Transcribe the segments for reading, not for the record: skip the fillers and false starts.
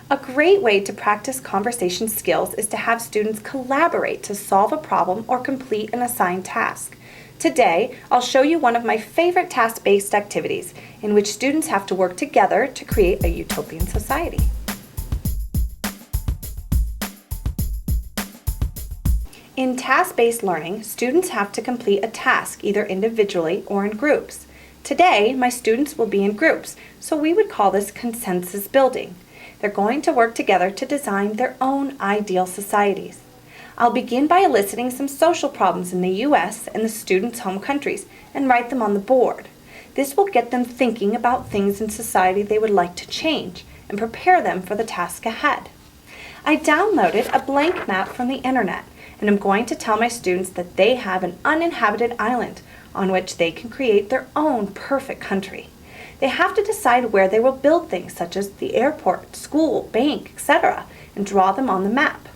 A great way to practice conversation skills is to have students collaborate to solve a problem or complete an assigned task. Today, I'll show you one of my favorite task-based activities in which students have to work together to create a utopian society. In task-based learning, students have to complete a task either individually or in groups. Today, my students will be in groups, so we would call this consensus building. They're going to work together to design their own ideal societies. I'll begin by eliciting some social problems in the U.S. and the students' home countries and write them on the board. This will get them thinking about things in society they would like to change and prepare them for the task ahead. I downloaded a blank map from the internet, and I'm going to tell my students that they have an uninhabited island on which they can create their own perfect country. They have to decide where they will build things such as the airport, school, bank, etc., and draw them on the map.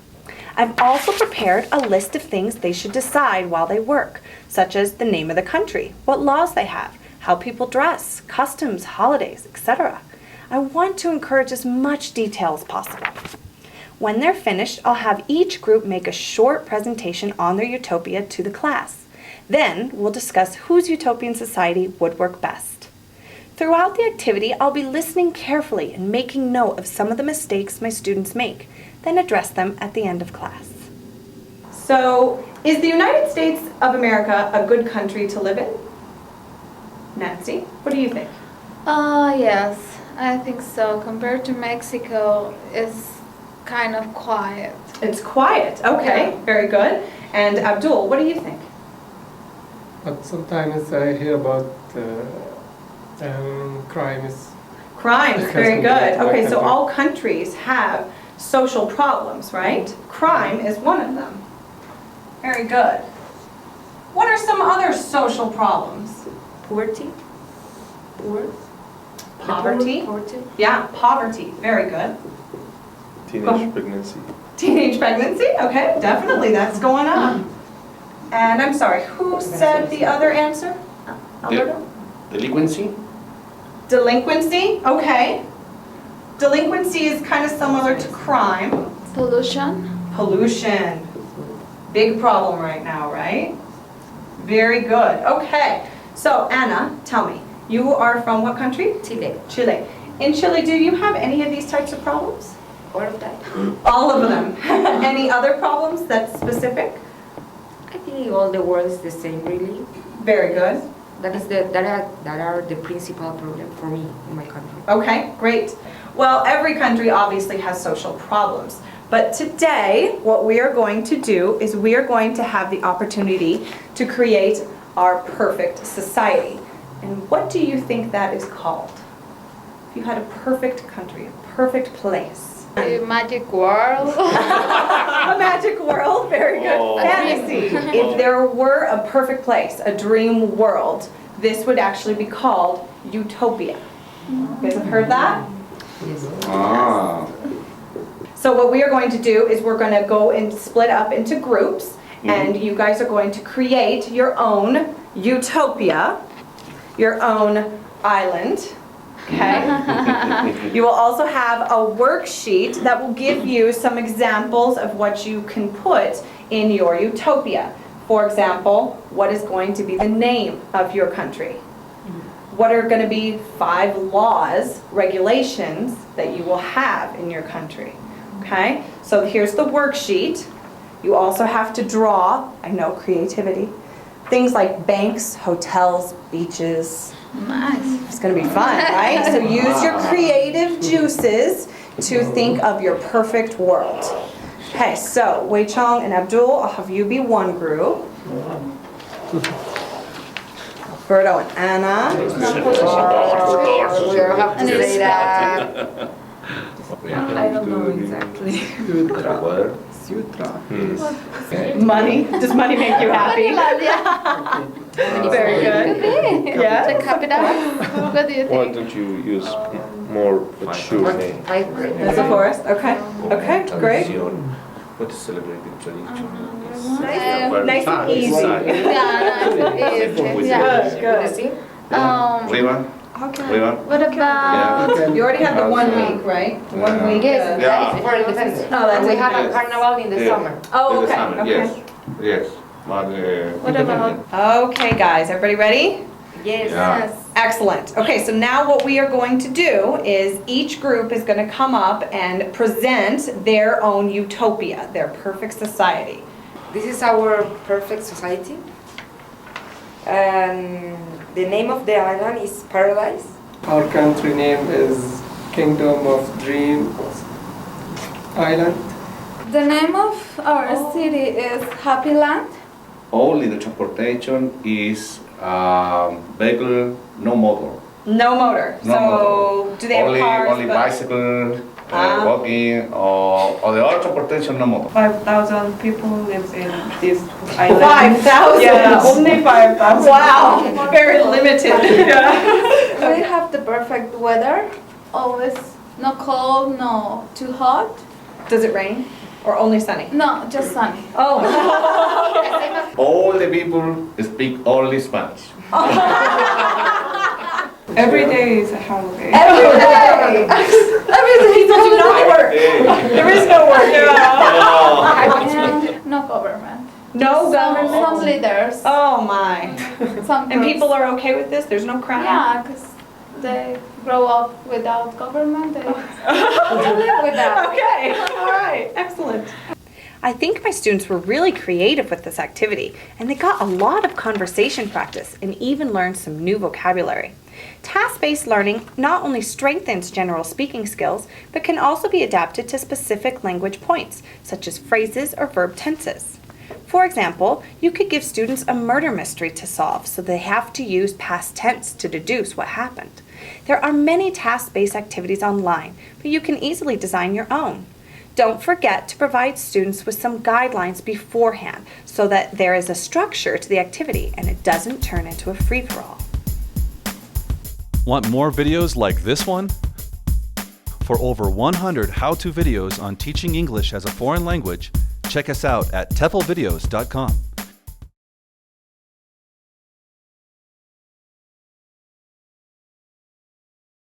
I've also prepared a list of things they should decide while they work, such as the name of the country, what laws they have, how people dress, customs, holidays, etc. I want to encourage as much detail as possible. When they're finished, I'll have each group make a short presentation on their utopia to the class. Then we'll discuss whose utopian society would work best. Throughout the activity, I'll be listening carefully and making note of some of the mistakes my students make, then address them at the end of class. So, is the United States of America a good country to live in? Nancy, what do you think? Yes, I think so. Compared to Mexico, it's kind of quiet. It's quiet, okay, Yeah. very good. And Abdul, what do you think? But sometimes I hear about crimes. Crimes, very good. Okay, so country. all countries have social problems, right? Crime is one of them. Very good. What are some other social problems? Poverty. Poverty? Poverty. Yeah, poverty, very good. Teenage pregnancy. Teenage pregnancy, okay, definitely, that's going on. And I'm sorry, who said the other answer? Alberto? Delinquency. Delinquency, okay. Delinquency is kind of similar to crime. Pollution. Pollution. Big problem right now, right? Very good. Okay. So, Anna, tell me, you are from what country? Chile. Chile. In Chile, do you have any of these types of problems? All of that. All of them. Any other problems that's specific? I think all the world is the same, really. Very good. That are the principal problem for me in my country. Okay, great. Well, every country obviously has social problems. But today, what we are going to do is we are going to have the opportunity to create our perfect society. And what do you think that is called? If you had a perfect country, a perfect place. A magic world. A magic world, very good. Oh. Fantasy. If there were a perfect place, a dream world, this would actually be called Utopia. You guys have heard that? Yes. Ah. So what we are going to do is we're going to go and split up into groups, and you guys are going to create your own utopia, your own island. Okay. You will also have a worksheet that will give you some examples of what you can put in your utopia. For example, what is going to be the name of your country? What are going to be 5 laws, regulations that you will have in your country? Okay, so here's the worksheet. You also have to draw, I know, creativity, things like banks, hotels, beaches. Nice. It's going to be fun, right? So use your creative juices to think of your perfect world. Okay, so Wei Chong and Abdul, I'll have you be one group. Berto and Anna. We have to say that. I don't know exactly. What? Money. Does money make you happy? Very good. Yeah. The capital. What do you Why think? don't you use more mature name? As a forest. Okay. Okay. Great. What is celebrating tradition? Nice and easy. Yeah, nice. Good. Good. Riva? Okay. We want? What about? Okay. You already had the 1 Yeah. week, right? Yeah. 1 week. Yes, Yeah. that is for independence. Oh, that's We have a Yes. carnival in the Yeah. summer. Oh, In the okay, summer, okay. Yes, yes. But, What about? Okay, guys, everybody ready? Yes. Yeah. Yes. Excellent. Okay, so now what we are going to do is each group is going to come up and present their own utopia, their perfect society. This is our perfect society. And the name of the island is Paradise. Our country name is Kingdom of Dreams Island. The name of our city is Happy Land. Only the transportation is vehicle, no motor. No motor. No So motor. do they have only, cars? Only but- bicycle, Ah. walking, or the other transportation, no motor. 5,000 people lives in this island. 5,000? Yeah, only 5,000. Wow, very limited. We have the perfect weather. Always no cold, no too hot. Does it rain or only sunny? No, just sunny. Oh. All the people speak only Spanish. Every day is a holiday. Every day. Every day. People do not work. There is no work. And no government. No Some government. leaders. Oh my. Some And groups. people are okay with this? There's no crime? Yeah, because they grow up without government. They live with that. Okay, all right, excellent. I think my students were really creative with this activity, and they got a lot of conversation practice and even learned some new vocabulary. Task-based learning not only strengthens general speaking skills, but can also be adapted to specific language points, such as phrases or verb tenses. For example, you could give students a murder mystery to solve, so they have to use past tense to deduce what happened. There are many task-based activities online, but you can easily design your own. Don't forget to provide students with some guidelines beforehand so that there is a structure to the activity and it doesn't turn into a free-for-all. Want more videos like this one? For over 100 how-to videos on teaching English as a foreign language, check us out at TEFLvideos.com.